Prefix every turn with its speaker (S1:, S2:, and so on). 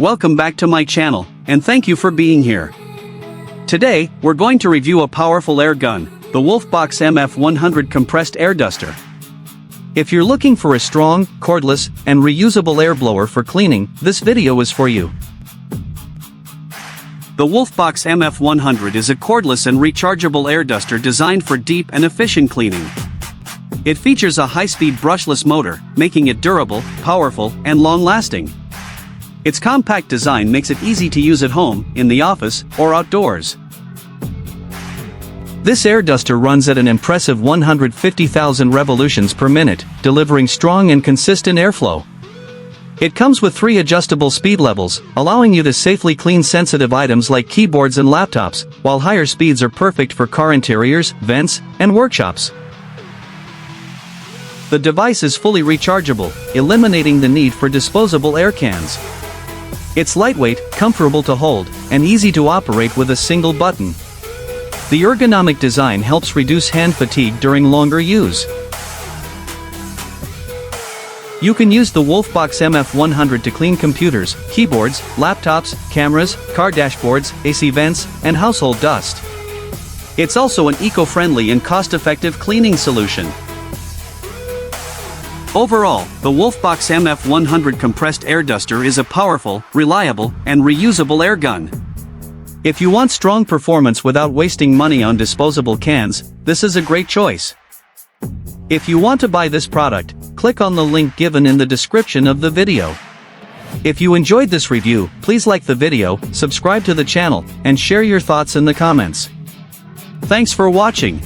S1: Welcome back to my channel, and thank you for being here. Today, we're going to review a powerful air gun, the WOLFBOX MF100 compressed air duster. If you're looking for a strong, cordless, and reusable air blower for cleaning, this video is for you. The WOLFBOX MF100 is a cordless and rechargeable air duster designed for deep and efficient cleaning. It features a high-speed brushless motor, making it durable, powerful, and long-lasting. Its compact design makes it easy to use at home, in the office, or outdoors. This air duster runs at an impressive 150,000 revolutions per minute, delivering strong and consistent airflow. It comes with 3 adjustable speed levels, allowing you to safely clean sensitive items like keyboards and laptops, while higher speeds are perfect for car interiors, vents, and workshops. The device is fully rechargeable, eliminating the need for disposable air cans. It's lightweight, comfortable to hold, and easy to operate with a single button. The ergonomic design helps reduce hand fatigue during longer use. You can use the WOLFBOX MF100 to clean computers, keyboards, laptops, cameras, car dashboards, AC vents, and household dust. It's also an eco-friendly and cost-effective cleaning solution. Overall, the WOLFBOX MF100 compressed air duster is a powerful, reliable, and reusable air gun. If you want strong performance without wasting money on disposable cans, this is a great choice. If you want to buy this product, click on the link given in the description of the video. If you enjoyed this review, please like the video, subscribe to the channel, and share your thoughts in the comments. Thanks for watching.